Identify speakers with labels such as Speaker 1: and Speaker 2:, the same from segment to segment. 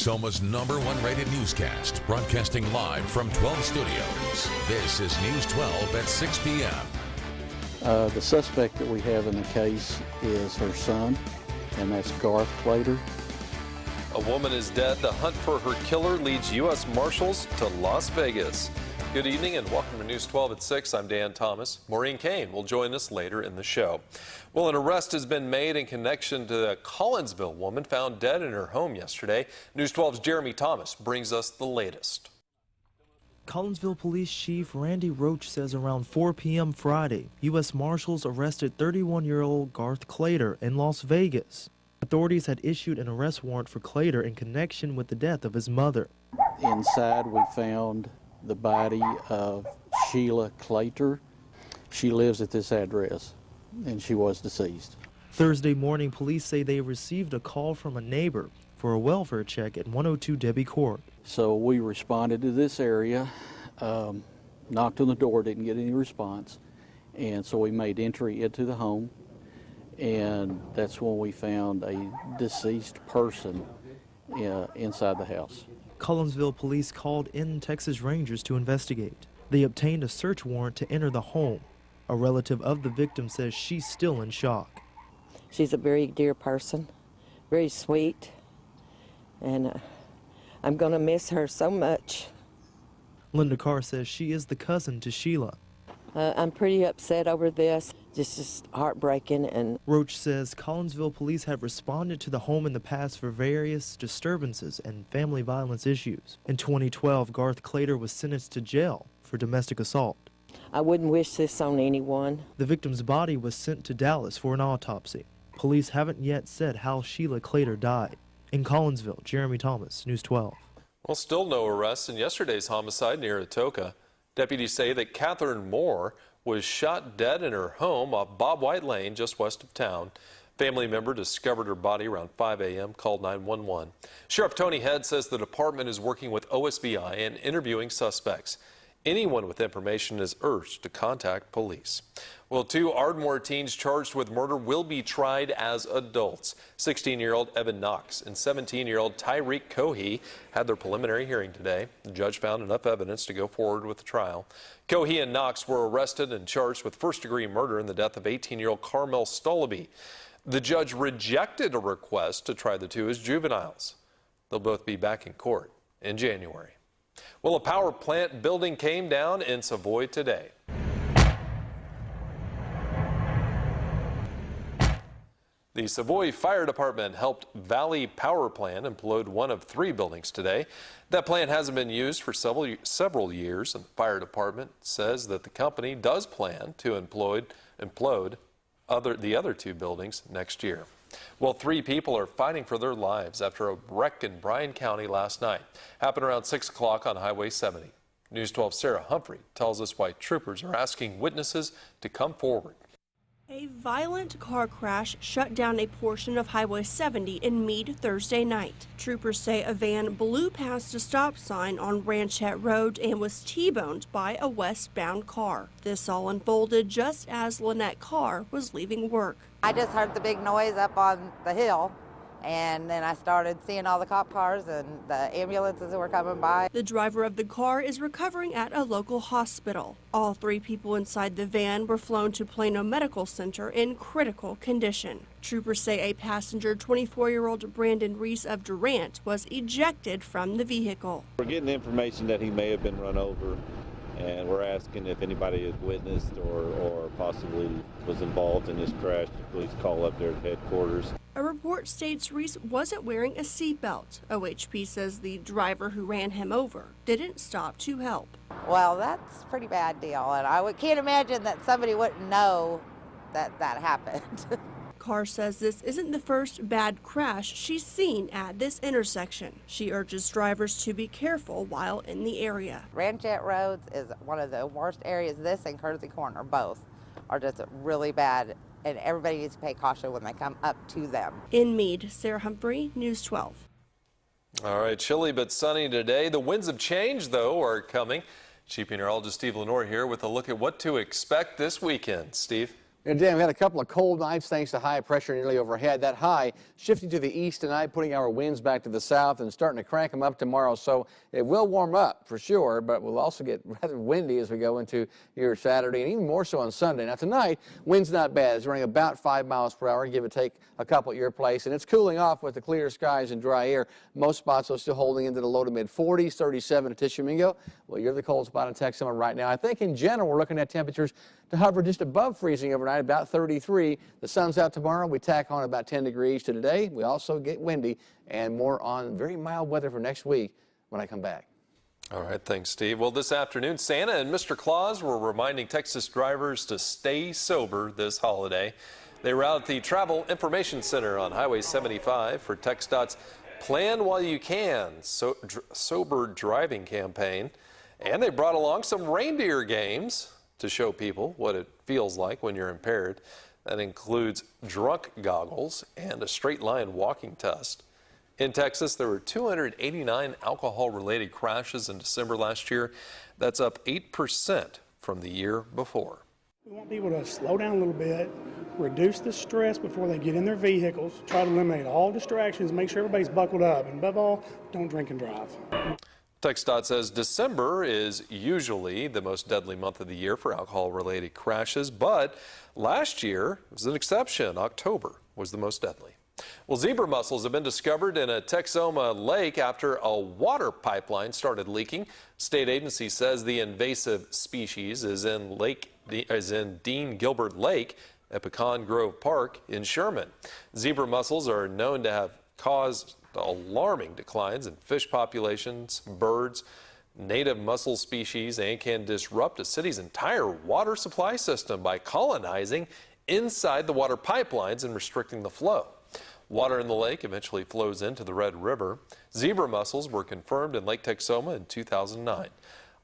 Speaker 1: Selma's #1 rated newscast, broadcasting live from 12 studios. This is News 12 at 6 p.m.
Speaker 2: The suspect that we have in the case is her son, and that's Garth Clater.
Speaker 3: A woman is dead. The hunt for her killer leads U.S. Marshals to Las Vegas. Good evening and welcome to News 12 at 6. I'm Dan Thomas. Maureen Kane will join us later in the show. Well, an arrest has been made in connection to the Collinsville woman found dead in her home yesterday. News 12's Jeremy Thomas brings us the latest.
Speaker 4: Collinsville Police Chief Randy Roach says around 4 p.m. Friday, U.S. Marshals arrested 31-year-old Garth Clater in Las Vegas. Authorities had issued an arrest warrant for Clater in connection with the death of his mother.
Speaker 2: Inside we found the body of Sheila Clater. She lives at this address, and she was deceased.
Speaker 4: Thursday morning, police say they received a call from a neighbor for a welfare check at 102 Debbie Court.
Speaker 2: So we responded to this area, knocked on the door, didn't get any response, and so we made entry into the home, and that's when we found a deceased person inside the house.
Speaker 4: Collinsville police called in Texas Rangers to investigate. They obtained a search warrant to enter the home. A relative of the victim says she's still in shock.
Speaker 5: She's a very dear person, very sweet, and I'm going to miss her so much.
Speaker 4: Linda Carr says she is the cousin to Sheila.
Speaker 5: I'm pretty upset over this. Just heartbreaking. And
Speaker 4: Roach says Collinsville police have responded to the home in the past for various disturbances and family violence issues. In 2012, Garth Clater was sentenced to jail for domestic assault.
Speaker 5: I wouldn't wish this on anyone.
Speaker 4: The victim's body was sent to Dallas for an autopsy. Police haven't yet said how Sheila Clater died. In Collinsville, Jeremy Thomas, News 12.
Speaker 3: Well, still no arrests in yesterday's homicide near Atoka. Deputies say that Catherine Moore was shot dead in her home off Bob White Lane just west of town. Family member discovered her body around 5 a.m., called 911. Sheriff Tony Head says the department is working with OSBI and interviewing suspects. Anyone with information is urged to contact police. Well, 2 Ardmore teens charged with murder will be tried as adults. 16-year-old Evan Knox and 17-year-old Tyreek Cohey had their preliminary hearing today. The judge found enough evidence to go forward with the trial. Cohey and Knox were arrested and charged with first-degree murder in the death of 18-year-old Carmel Stolaby. The judge rejected a request to try the 2 as juveniles. They'll both be back in court in January. Well, a power plant building came down in Savoy today. The Savoy Fire Department helped Valley Power Plant implode one of 3 buildings today. That plant hasn't been used for several years, and the fire department says that the company does plan to implode the other 2 buildings next year. Well, 3 people are fighting for their lives after a wreck in Bryan County last night. Happened around 6 o'clock on Highway 70. News 12's Sarah Humphrey tells us why troopers are asking witnesses to come forward.
Speaker 6: A violent car crash shut down a portion of Highway 70 in Meade Thursday night. Troopers say a van blew past a stop sign on Ranchette Road and was T-boned by a westbound car. This all unfolded just as Lynette Carr was leaving work.
Speaker 7: I just heard the big noise up on the hill, and then I started seeing all the cop cars and the ambulances that were coming by.
Speaker 6: The driver of the car is recovering at a local hospital. All 3 people inside the van were flown to Plano Medical Center in critical condition. Troopers say a passenger, 24-year-old Brandon Reese of Durant, was ejected from the vehicle.
Speaker 8: We're getting information that he may have been run over, and we're asking if anybody has witnessed or possibly was involved in this crash. Please call up there at headquarters.
Speaker 6: A report states Reese wasn't wearing a seatbelt. OHP says the driver who ran him over didn't stop to help.
Speaker 7: Well, that's a pretty bad deal, and I can't imagine that somebody wouldn't know that happened.
Speaker 6: Carr says this isn't the first bad crash she's seen at this intersection. She urges drivers to be careful while in the area.
Speaker 7: Ranchette Roads is one of the worst areas. This and Kersey Corner both are just really bad, and everybody needs to pay caution when they come up to them.
Speaker 6: In Meade, Sarah Humphrey, News 12.
Speaker 3: All right, chilly but sunny today. The winds of change, though, are coming. Chief Meteorologist Steve LaNore here with a look at what to expect this weekend. Steve?
Speaker 9: And Dan, we had a couple of cold nights thanks to high pressure nearly overhead. That high shifting to the east tonight, putting our winds back to the south and starting to crank them up tomorrow. So it will warm up for sure, but we'll also get rather windy as we go into your Saturday and even more so on Sunday. Now tonight, wind's not bad. It's running about 5 miles per hour, give or take a couple at your place. And it's cooling off with the clear skies and dry air. Most spots are still holding into the low to mid 40s, 37 at Tishomingo. Well, you're the cold spot in Texoma right now. I think in general, we're looking at temperatures to hover just above freezing overnight, about 33. The sun's out tomorrow. We tack on about 10 degrees to today. We also get windy and more on very mild weather for next week when I come back.
Speaker 3: All right, thanks, Steve. Well, this afternoon, Santa and Mr. Claus were reminding Texas drivers to stay sober this holiday. They were out at the Travel Information Center on Highway 75 for TxDOT's Plan While You Can sober driving campaign. And they brought along some reindeer games to show people what it feels like when you're impaired. That includes drunk goggles and a straight line walking test. In Texas, there were 289 alcohol-related crashes in December last year. That's up 8% from the year before.
Speaker 10: We want people to slow down a little bit, reduce the stress before they get in their vehicles, try to eliminate all distractions, make sure everybody's buckled up, and above all, don't drink and drive.
Speaker 3: TxDOT says December is usually the most deadly month of the year for alcohol-related crashes, but last year was an exception. October was the most deadly. Well, zebra mussels have been discovered in a Texoma lake after a water pipeline started leaking. State agency says the invasive species is in Dean Gilbert Lake at Pecan Grove Park in Sherman. Zebra mussels are known to have caused alarming declines in fish populations, birds, native mussel species, and can disrupt a city's entire water supply system by colonizing inside the water pipelines and restricting the flow. Water in the lake eventually flows into the Red River. Zebra mussels were confirmed in Lake Texoma in 2009.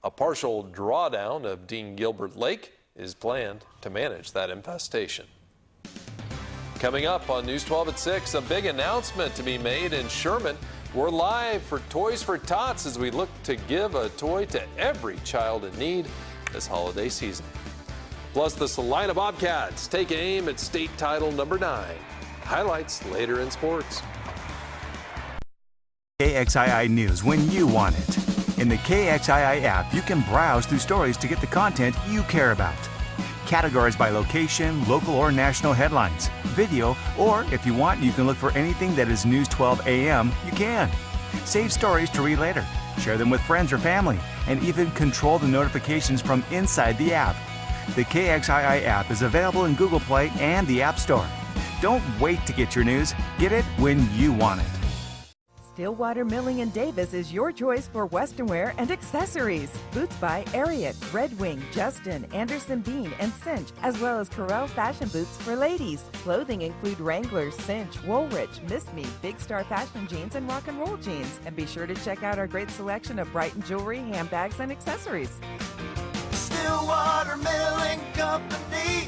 Speaker 3: A partial drawdown of Dean Gilbert Lake is planned to manage that infestation. Coming up on News 12 at 6, a big announcement to be made in Sherman. We're live for Toys for Tots as we look to give a toy to every child in need this holiday season. Plus, the Salina Bobcats take aim at state title number 9. Highlights later in sports.
Speaker 11: KXII News when you want it. In the KXII app, you can browse through stories to get the content you care about. Categorized by location, local or national headlines, video, or if you want, you can look for anything that is News 12 AM, you can. Save stories to read later, share them with friends or family, and even control the notifications from inside the app. The KXII app is available in Google Play and the App Store. Don't wait to get your news. Get it when you want it.
Speaker 12: Stillwater Milling & Davis is your choice for western wear and accessories. Boots by Ariat, Red Wing, Justin, Anderson Bean, and Cinch, as well as Corel fashion boots for ladies. Clothing include Wranglers, Cinch, Woolrich, Miss Me, Big Star fashion jeans, and rock and roll jeans. And be sure to check out our great selection of Brighton jewelry, handbags, and accessories.
Speaker 13: Stillwater Milling Company,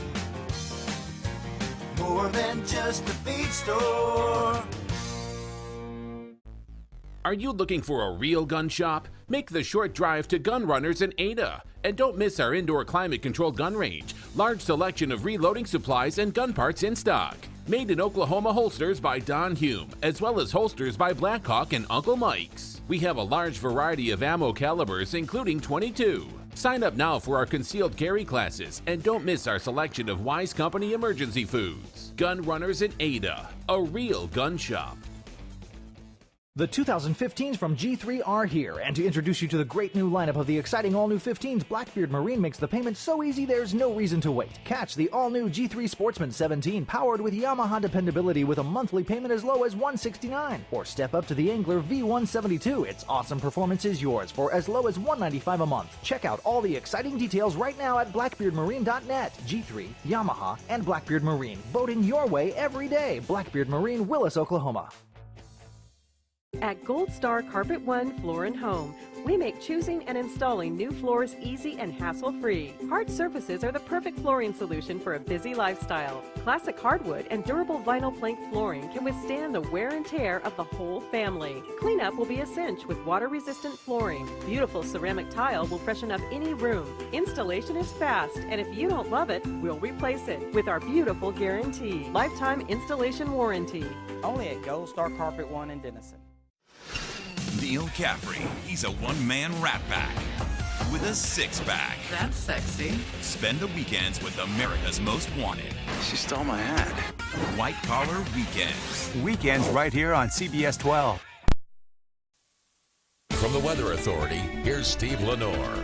Speaker 13: more than just a feed store.
Speaker 14: Are you looking for a real gun shop? Make the short drive to Gun Runners in Ada. And don't miss our indoor climate-controlled gun range. Large selection of reloading supplies and gun parts in stock. Made in Oklahoma holsters by Don Hume, as well as holsters by Blackhawk and Uncle Mike's. We have a large variety of ammo calibers, including .22. Sign up now for our concealed carry classes, and don't miss our selection of Wise Company emergency foods. Gun Runners in Ada, a real gun shop.
Speaker 15: The 2015s from G3 are here, and to introduce you to the great new lineup of the exciting all-new 15s, Blackbeard Marine makes the payment so easy there's no reason to wait. Catch the all-new G3 Sportsman 17 powered with Yamaha dependability with a monthly payment as low as $169. Or step up to the Angler V172. Its awesome performance is yours for as low as $195 a month. Check out all the exciting details right now at blackbeardmarine.net. G3, Yamaha, and Blackbeard Marine. Boating your way every day. Blackbeard Marine, Willis, Oklahoma.
Speaker 16: At Gold Star Carpet One Floor & Home, we make choosing and installing new floors easy and hassle-free. Hard surfaces are the perfect flooring solution for a busy lifestyle. Classic hardwood and durable vinyl plank flooring can withstand the wear and tear of the whole family. Cleanup will be a cinch with water-resistant flooring. Beautiful ceramic tile will freshen up any room. Installation is fast, and if you don't love it, we'll replace it with our beautiful guarantee. Lifetime installation warranty.
Speaker 17: Only at Gold Star Carpet One in Denison.
Speaker 18: Neil Caffrey, he's a one-man rat pack with a six-pack.
Speaker 19: That's sexy.
Speaker 18: Spend the weekends with America's Most Wanted.
Speaker 11: She stole my hat.
Speaker 18: White Collar Weekends.
Speaker 11: Weekends right here on CBS 12.
Speaker 1: From the Weather Authority, here's Steve LaNore.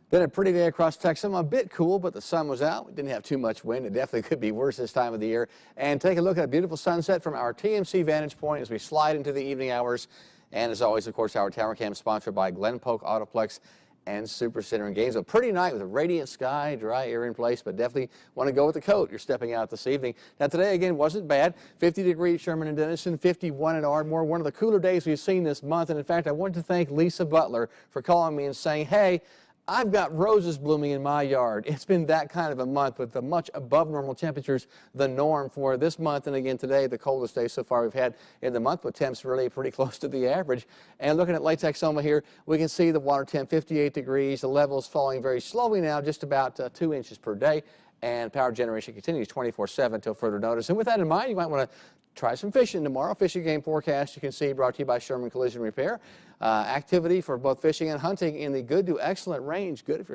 Speaker 9: Been a pretty day across Texas. A bit cool, but the sun was out. We didn't have too much wind. It definitely could be worse this time of the year. And take a look at a beautiful sunset from our TMC vantage point as we slide into the evening hours. And as always, of course, our Tower Cam sponsored by Glen Polk Autoplex and Super Center in Gainesville. Pretty night with a radiant sky, dry air in place, but definitely want to go with the coat. You're stepping out this evening. Now today, again, wasn't bad. 50 degrees Sherman and Denison, 51 in Ardmore. One of the cooler days we've seen this month. And in fact, I wanted to thank Lisa Butler for calling me and saying, hey, I've got roses blooming in my yard. It's been that kind of a month with the much above normal temperatures, the norm for this month. And again, today, the coldest day so far we've had in the month with temps really pretty close to the average. And looking at Lake Texoma here, we can see the water temp 58 degrees. The level's falling very slowly now, just about 2 inches per day. And power generation continues 24/7 until further notice. And with that in mind, you might want to try some fishing tomorrow. Fishing game forecast you can see brought to you by Sherman Collision Repair. Activity for both fishing and hunting in the good to excellent range. Good if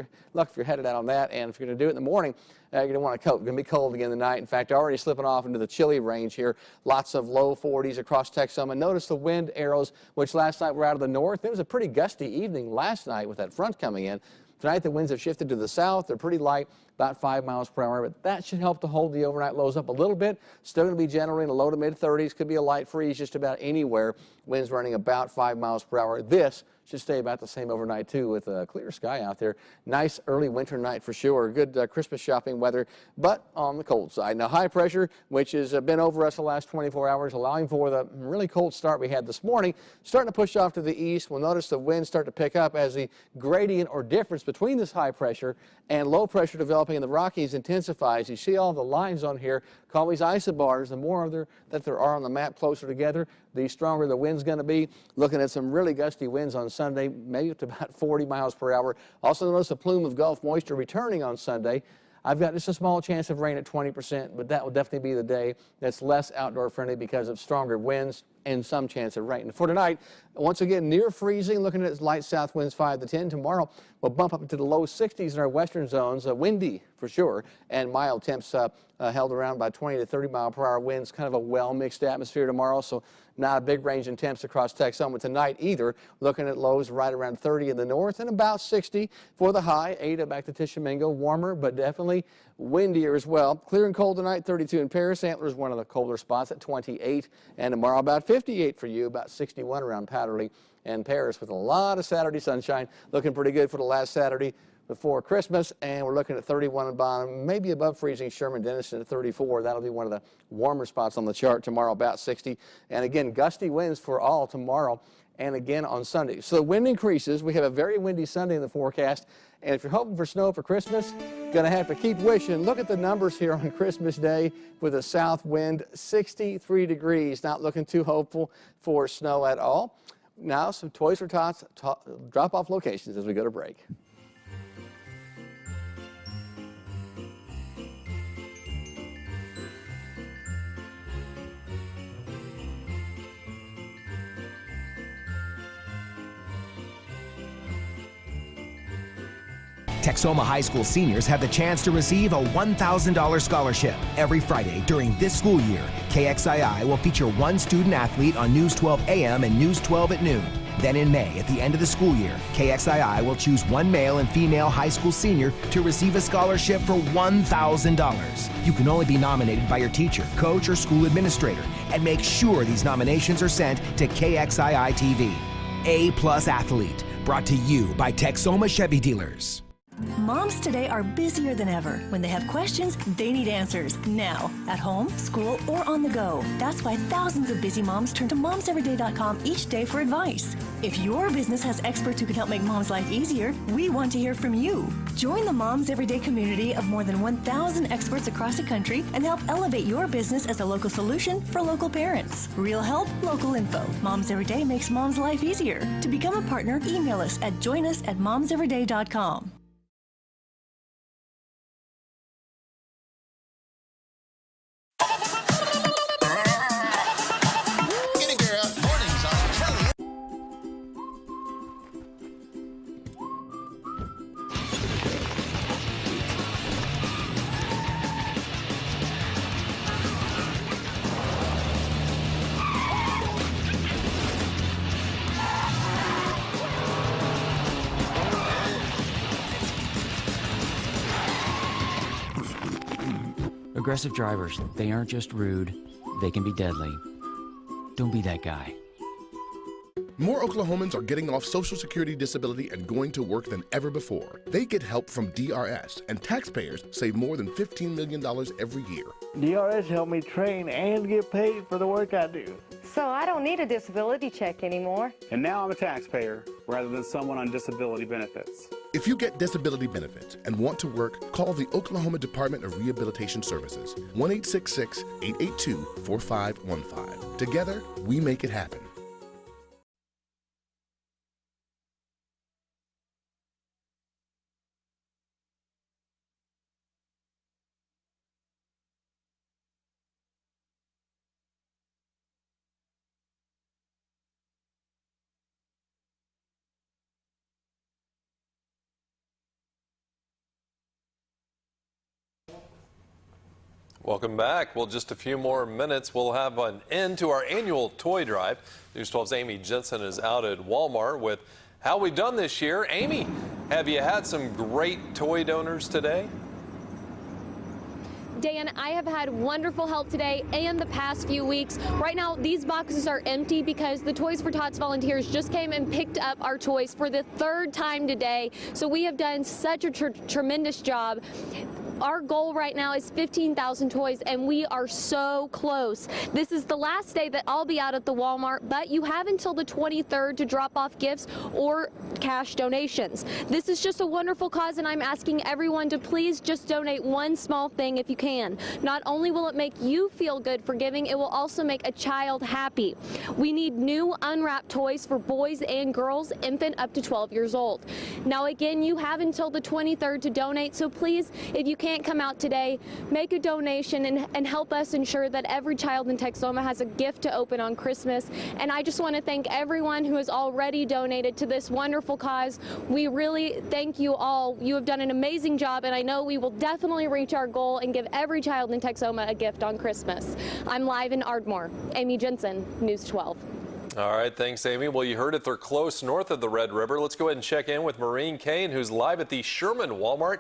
Speaker 9: you're headed out on that. And if you're going to do it in the morning, you're going to want a coat. It's going to be cold again tonight. In fact, already slipping off into the chilly range here. Lots of low 40s across Texoma. Notice the wind arrows, which last night were out of the north. It was a pretty gusty evening last night with that front coming in. Tonight, the winds have shifted to the south. They're pretty light, about 5 miles per hour, but that should help to hold the overnight lows up a little bit. Still going to be generally in the low to mid 30s. Could be a light freeze just about anywhere. Winds running about 5 miles per hour. This should stay about the same overnight, too, with a clear sky out there. Nice early winter night for sure. Good Christmas shopping weather, but on the cold side. Now, high pressure, which has been over us the last 24 hours, allowing for the really cold start we had this morning, starting to push off to the east. We'll notice the winds start to pick up as the gradient or difference between this high pressure and low pressure developing in the Rockies intensifies. You see all the lines on here, call these isobars. The more that there are on the map closer together, the stronger the wind's going to be. Looking at some really gusty winds on Sunday, maybe up to about 40 miles per hour. Also notice a plume of Gulf moisture returning on Sunday. I've got just a small chance of rain at 20%, but that will definitely be the day that's less outdoor friendly because of stronger winds and some chance of rain. For tonight, once again, near freezing, looking at light south winds 5 to 10. Tomorrow, we'll bump up into the low 60s in our western zones, windy for sure, and mild temps held around by 20 to 30 mile per hour winds, kind of a well-mixed atmosphere tomorrow, so not a big range in temps across Texoma tonight either. Looking at lows right around 30 in the north and about 60 for the high. Ada back to Tishomingo, warmer, but definitely windier as well. Clear and cold tonight, 32 in Paris. Antlers, one of the colder spots at 28, and tomorrow about 58 for you, about 61 around Powderly and Paris with a lot of Saturday sunshine. Looking pretty good for the last Saturday before Christmas, and we're looking at 31 at bottom, maybe above freezing Sherman Denison at 34. That'll be one of the warmer spots on the chart tomorrow, about 60. And again, gusty winds for all tomorrow and again on Sunday. So the wind increases. We have a very windy Sunday in the forecast. And if you're hoping for snow for Christmas, going to have to keep wishing. Look at the numbers here on Christmas Day with a south wind, 63 degrees. Not looking too hopeful for snow at all. Now some Toys for Tots drop-off locations as we go to break.
Speaker 20: Texoma High School seniors have the chance to receive a $1,000 scholarship. Every Friday during this school year, KXII will feature one student athlete on News 12 AM and News 12 at noon. Then in May, at the end of the school year, KXII will choose one male and female high school senior to receive a scholarship for $1,000. You can only be nominated by your teacher, coach, or school administrator, and make sure these nominations are sent to KXII-TV. A+ Athlete, brought to you by Texoma Chevy Dealers.
Speaker 19: Moms today are busier than ever. When they have questions, they need answers now, at home, school, or on the go. That's why thousands of busy moms turn to momseveryday.com each day for advice. If your business has experts who can help make mom's life easier, we want to hear from you. Join the Moms Everyday community of more than 1,000 experts across the country and help elevate your business as a local solution for local parents. Real help, local info. Moms Everyday makes mom's life easier. To become a partner, email us at joinus@momseveryday.com.
Speaker 21: Aggressive drivers, they aren't just rude, they can be deadly. Don't be that guy.
Speaker 22: More Oklahomans are getting off Social Security disability and going to work than ever before. They get help from DRS, and taxpayers save more than $15 million every year.
Speaker 23: DRS helped me train and get paid for the work I do.
Speaker 24: So I don't need a disability check anymore.
Speaker 25: And now I'm a taxpayer rather than someone on disability benefits.
Speaker 22: If you get disability benefits and want to work, call the Oklahoma Department of Rehabilitation Services, 1-866-882-4515. Together, we make it happen.
Speaker 3: Welcome back. Well, just a few more minutes, we'll have an end to our annual toy drive. News 12's Amy Jensen is out at Walmart with how we've done this year. Amy, have you had some great toy donors today?
Speaker 26: Dan, I have had wonderful help today and the past few weeks. Right now, these boxes are empty because the Toys for Tots volunteers just came and picked up our toys for the third time today. So we have done such a tremendous job. Our goal right now is 15,000 toys, and we are so close. This is the last day that I'll be out at the Walmart, but you have until the 23rd to drop off gifts or cash donations. This is just a wonderful cause, and I'm asking everyone to please just donate one small thing if you can. Not only will it make you feel good for giving, it will also make a child happy. We need new unwrapped toys for boys and girls, infant up to 12 years old. Now again, you have until the 23rd to donate, so please, if you can't come out today, make a donation and help us ensure that every child in Texoma has a gift to open on Christmas. And I just want to thank everyone who has already donated to this wonderful cause. We really thank you all. You have done an amazing job, and I know we will definitely reach our goal and give every child in Texoma a gift on Christmas. I'm live in Ardmore. Amy Jensen, News 12.
Speaker 3: All right, thanks, Amy. Well, you heard it. They're close north of the Red River. Let's go ahead and check in with Maureen Kane, who's live at the Sherman Walmart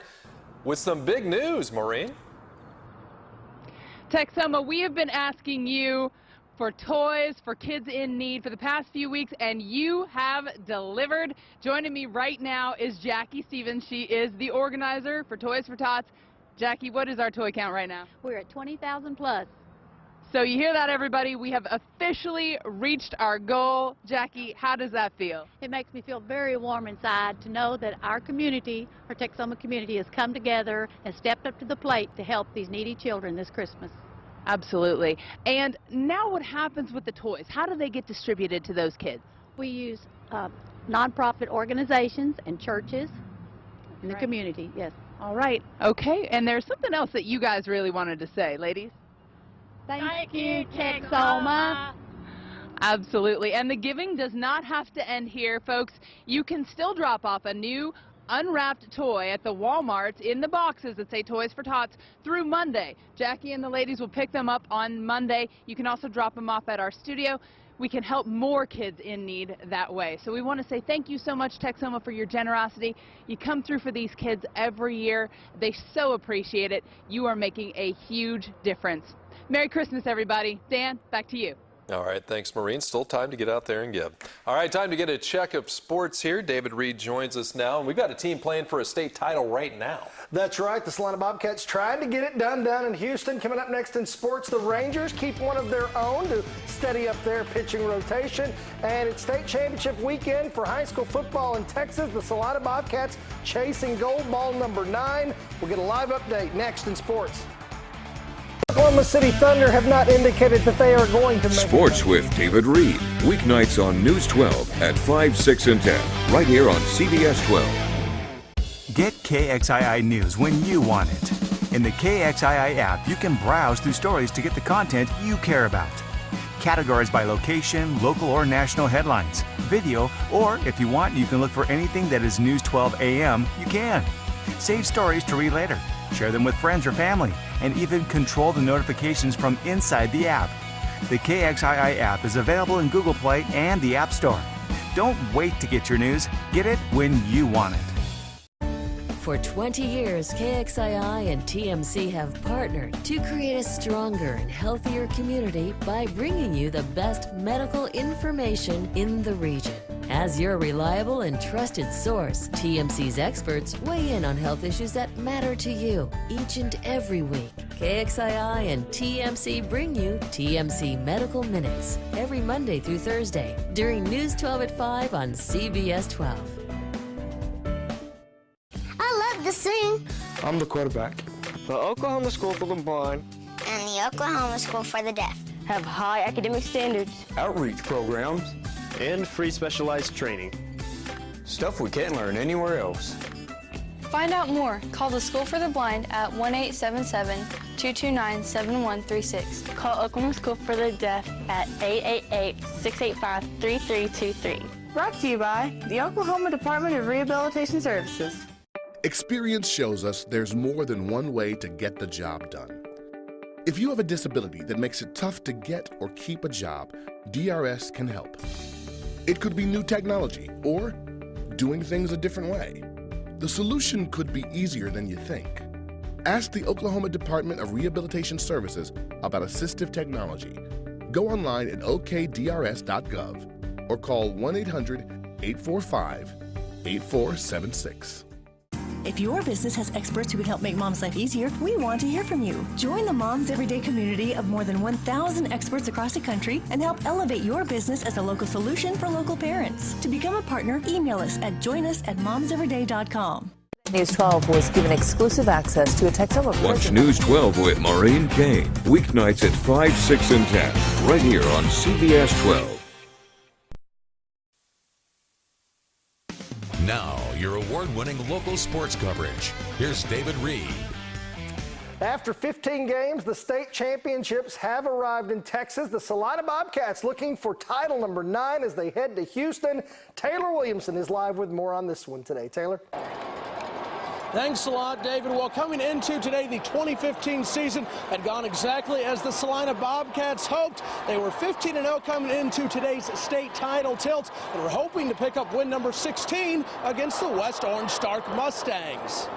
Speaker 3: with some big news. Maureen?
Speaker 27: Texoma, we have been asking you for toys for kids in need for the past few weeks, and you have delivered. Joining me right now is Jackie Stevens. She is the organizer for Toys for Tots. Jackie, what is our toy count right now?
Speaker 28: We're at 20,000 plus.
Speaker 27: So you hear that, everybody? We have officially reached our goal. Jackie, how does that feel?
Speaker 28: It makes me feel very warm inside to know that our community, our Texoma community, has come together and stepped up to the plate to help these needy children this Christmas.
Speaker 27: Absolutely. And now what happens with the toys? How do they get distributed to those kids?
Speaker 28: We use nonprofit organizations and churches in the community, yes.
Speaker 27: All right. Okay. And there's something else that you guys really wanted to say, ladies.
Speaker 28: Thank you, Texoma.
Speaker 27: Absolutely. And the giving does not have to end here, folks. You can still drop off a new unwrapped toy at the Walmarts in the boxes that say Toys for Tots through Monday. Jackie and the ladies will pick them up on Monday. You can also drop them off at our studio. We can help more kids in need that way. So we want to say thank you so much, Texoma, for your generosity. You come through for these kids every year. They so appreciate it. You are making a huge difference. Merry Christmas, everybody. Dan, back to you.
Speaker 3: All right, thanks, Maureen. Still time to get out there and give. All right, time to get a check of sports here. David Reed joins us now, and we've got a team playing for a state title right now.
Speaker 2: That's right. The Salina Bobcats trying to get it done down in Houston. Coming up next in sports, the Rangers keep one of their own to steady up their pitching rotation. And it's state championship weekend for high school football in Texas. The Salina Bobcats chasing gold ball number 9. We'll get a live update next in sports. Oklahoma City Thunder have not indicated that they are going to make
Speaker 4: Sports with David Reed. Weeknights on News 12 at 5, 6, and 10. Right here on CBS 12.
Speaker 11: Get KXII News when you want it. In the KXII app, you can browse through stories to get the content you care about. Categorized by location, local or national headlines, video, or if you want, you can look for anything that is News 12 AM, you can. Save stories to read later. Share them with friends or family, and even control the notifications from inside the app. The KXII app is available in Google Play and the App Store. Don't wait to get your news. Get it when you want it.
Speaker 5: For 20 years, KXII and TMC have partnered to create a stronger and healthier community by bringing you the best medical information in the region. As your reliable and trusted source, TMC's experts weigh in on health issues that matter to you each and every week. KXII and TMC bring you TMC Medical Minutes every Monday through Thursday during News 12 at 5 on CBS 12.
Speaker 6: I love to sing.
Speaker 7: I'm the quarterback. The Oklahoma School for the Blind
Speaker 6: and the Oklahoma School for the Deaf
Speaker 8: have high academic standards,
Speaker 7: outreach programs,
Speaker 10: and free specialized training.
Speaker 7: Stuff we can't learn anywhere else.
Speaker 12: Find out more. Call the School for the Blind at 1-877-229-7136.
Speaker 8: Call Oklahoma School for the Deaf at 888-685-3323.
Speaker 12: Brought to you by the Oklahoma Department of Rehabilitation Services.
Speaker 22: Experience shows us there's more than one way to get the job done. If you have a disability that makes it tough to get or keep a job, DRS can help. It could be new technology or doing things a different way. The solution could be easier than you think. Ask the Oklahoma Department of Rehabilitation Services about assistive technology. Go online at okdrs.gov or call 1-800-845-8476.
Speaker 19: If your business has experts who can help make mom's life easier, we want to hear from you. Join the Moms Everyday community of more than 1,000 experts across the country and help elevate your business as a local solution for local parents. To become a partner, email us at joinus@momseveryday.com.
Speaker 29: News 12 was given exclusive access to a Texoma.
Speaker 4: Watch News 12 with Maureen Kane. Weeknights at 5, 6, and 10. Right here on CBS 12.
Speaker 1: Now, your award-winning local sports coverage. Here's David Reed.
Speaker 2: After 15 games, the state championships have arrived in Texas. The Salina Bobcats looking for title number 9 as they head to Houston. Taylor Williamson is live with more on this one today. Taylor?
Speaker 30: Thanks a lot, David. Well, coming into today, the 2015 season had gone exactly as the Salina Bobcats hoped. They were 15-0 coming into today's state title tilt and were hoping to pick up win number 16 against the West Orange Stark Mustangs.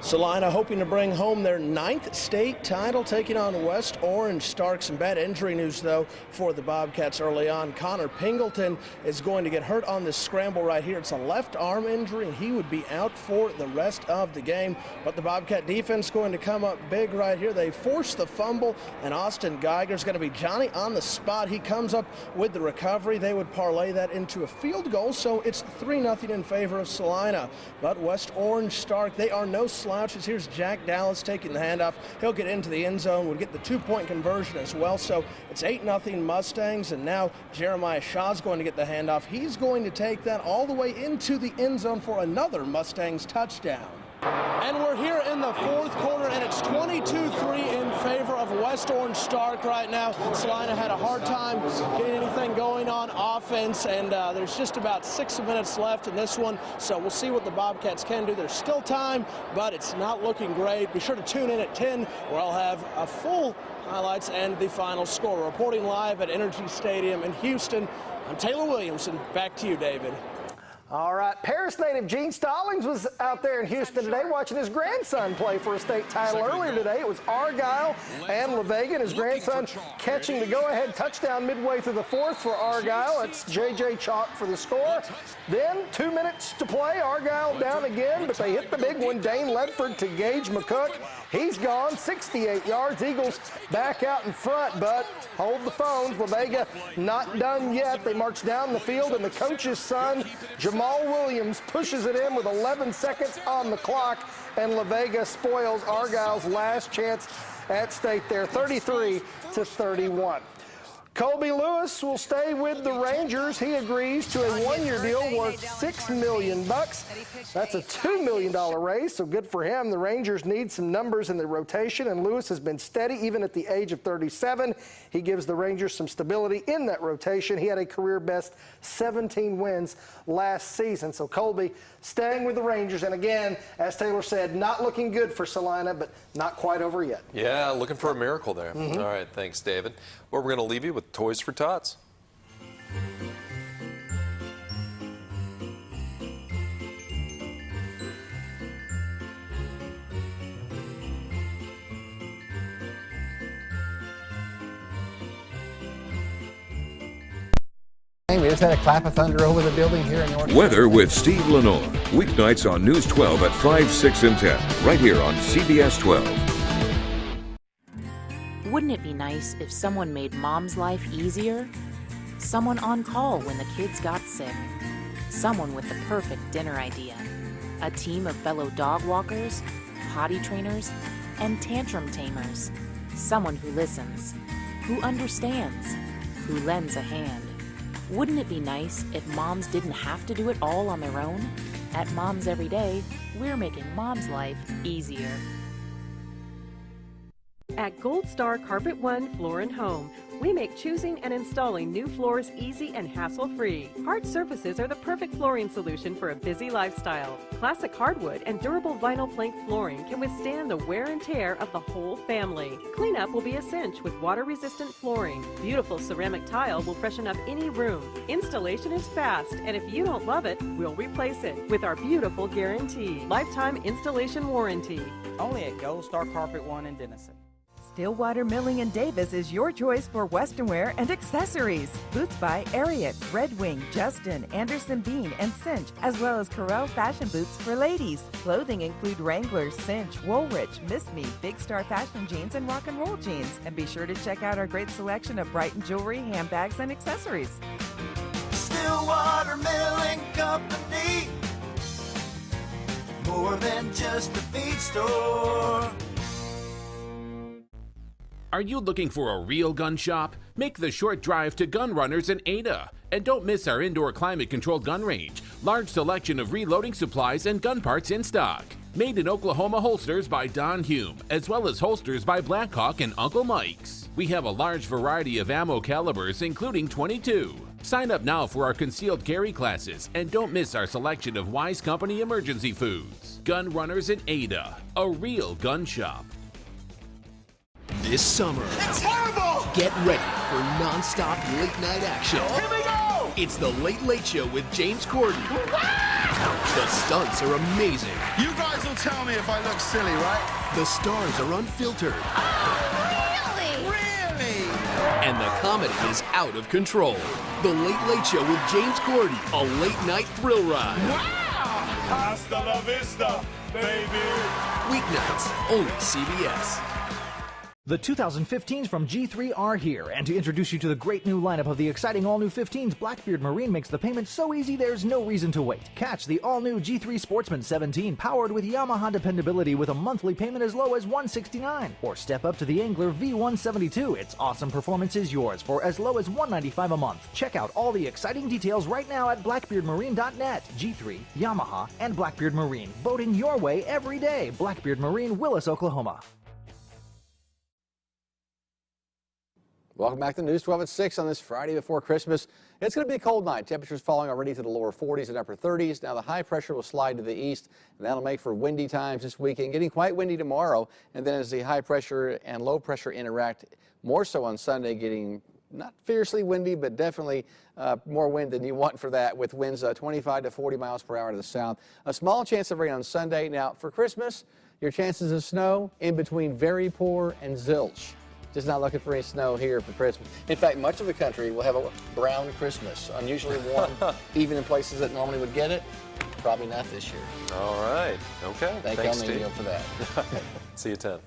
Speaker 30: Salina hoping to bring home their 9th state title, taking on West Orange Stark. Some bad injury news, though, for the Bobcats early on. Connor Pingleton is going to get hurt on this scramble right here. It's a left arm injury, and he would be out for the rest of the game. But the Bobcat defense going to come up big right here. They force the fumble, and Austin Geiger's going to be Johnny on the spot. He comes up with the recovery. They would parlay that into a field goal, so it's 3-0 in favor of Salina. But West Orange Stark, they are no slouches. Here's Jack Dallas taking the handoff. He'll get into the end zone, would get the 2-point conversion as well. So it's 8-0 Mustangs, and now Jeremiah Shaw's going to get the handoff. He's going to take that all the way into the end zone for another Mustangs touchdown. And we're here in the fourth quarter, and it's 22-3 in favor of West Orange Stark right now. Salina had a hard time getting anything going on offense, and there's just about 6 minutes left in this one, so we'll see what the Bobcats can do. There's still time, but it's not looking great. Be sure to tune in at 10, where I'll have a full highlights and the final score. Reporting live at Energy Stadium in Houston, I'm Taylor Williamson. Back to you, David.
Speaker 2: All right, Paris native Gene Stallings was out there in Houston today watching his grandson play for a state title earlier today. It was Argyle and La Vega, and his grandson catching the go-ahead touchdown midway through the fourth for Argyle. It's J.J. Chalk for the score. Then 2 minutes to play, Argyle down again, but they hit the big one. Dane Ledford to Gage McCook. He's gone 68 yards. Eagles back out in front, but hold the phones. La Vega not done yet. They march down the field, and the coach's son, Jamal Williams, pushes it in with 11 seconds on the clock, and La Vega spoils Argyle's last chance at state there, 33-31. Colby Lewis will stay with the Rangers. He agrees to a one-year deal worth $6 million. That's a $2 million raise, so good for him. The Rangers need some numbers in the rotation, and Lewis has been steady even at the age of 37. He gives the Rangers some stability in that rotation. He had a career-best 17 wins last season. So Colby staying with the Rangers, and again, as Taylor said, not looking good for Salina, but not quite over yet.
Speaker 3: Yeah, looking for a miracle there. All right, thanks, David. Well, we're going to leave you with Toys for Tots.
Speaker 9: We just had a clap of thunder over the building here in North.
Speaker 4: Weather with Steve LaNore. Weeknights on News 12 at 5, 6, and 10. Right here on CBS 12.
Speaker 13: Wouldn't it be nice if someone made mom's life easier? Someone on call when the kids got sick. Someone with the perfect dinner idea. A team of fellow dog walkers, potty trainers, and tantrum tamers. Someone who listens, who understands, who lends a hand. Wouldn't it be nice if moms didn't have to do it all on their own? At Moms Every Day, we're making mom's life easier.
Speaker 14: At Gold Star Carpet One Floor & Home, we make choosing and installing new floors easy and hassle-free. Hard surfaces are the perfect flooring solution for a busy lifestyle. Classic hardwood and durable vinyl plank flooring can withstand the wear and tear of the whole family. Cleanup will be a cinch with water-resistant flooring. Beautiful ceramic tile will freshen up any room. Installation is fast, and if you don't love it, we'll replace it with our beautiful guarantee. Lifetime installation warranty.
Speaker 15: Only at Gold Star Carpet One in Denison.
Speaker 16: Stillwater Milling & Davis is your choice for western wear and accessories. Boots by Ariat, Red Wing, Justin, Anderson Bean, and Cinch, as well as Corel fashion boots for ladies. Clothing include Wranglers, Cinch, Woolrich, Miss Me, Big Star fashion jeans, and rock and roll jeans. And be sure to check out our great selection of Brighton jewelry, handbags, and accessories.
Speaker 17: Stillwater Milling Company, more than just a feed store.
Speaker 18: Are you looking for a real gun shop? Make the short drive to Gun Runners in Ada. And don't miss our indoor climate-controlled gun range. Large selection of reloading supplies and gun parts in stock. Made in Oklahoma holsters by Don Hume, as well as holsters by Blackhawk and Uncle Mike's. We have a large variety of ammo calibers, including .22. Sign up now for our concealed carry classes, and don't miss our selection of Wise Company emergency foods. Gun Runners in Ada, a real gun shop.
Speaker 20: This summer,
Speaker 17: it's horrible!
Speaker 20: Get ready for non-stop late-night action.
Speaker 17: Here we go!
Speaker 20: It's the Late Late Show with James Corden. Wow! The stunts are amazing.
Speaker 17: You guys will tell me if I look silly, right?
Speaker 20: The stars are unfiltered.
Speaker 17: Oh, really? Really?
Speaker 20: And the comedy is out of control. The Late Late Show with James Corden, a late-night thrill ride.
Speaker 17: Wow! Hasta la vista, baby!
Speaker 20: Weeknights, only CBS.
Speaker 21: The 2015s from G3 are here, and to introduce you to the great new lineup of the exciting all-new 15s, Blackbeard Marine makes the payment so easy there's no reason to wait. Catch the all-new G3 Sportsman 17 powered with Yamaha dependability with a monthly payment as low as $169. Or step up to the Angler V172. Its awesome performance is yours for as low as $195 a month. Check out all the exciting details right now at blackbeardmarine.net. G3, Yamaha, and Blackbeard Marine. Boating your way every day. Blackbeard Marine, Willis, Oklahoma.
Speaker 23: Welcome back to News 12 at 6 on this Friday before Christmas. It's going to be a cold night. Temperatures falling already to the lower 40s and upper 30s. Now the high pressure will slide to the east, and that'll make for windy times this weekend. Getting quite windy tomorrow, and then as the high pressure and low pressure interact, more so on Sunday, getting not fiercely windy, but definitely more wind than you want for that, with winds 25 to 40 miles per hour to the south. A small chance of rain on Sunday. Now, for Christmas, your chances of snow in between very poor and zilch. Just not looking for any snow here for Christmas. In fact, much of the country will have a brown Christmas, unusually warm, even in places that normally would get it. Probably not this year.
Speaker 3: All right. Okay.
Speaker 23: Thanks, Neil, for that.
Speaker 3: See you at 10.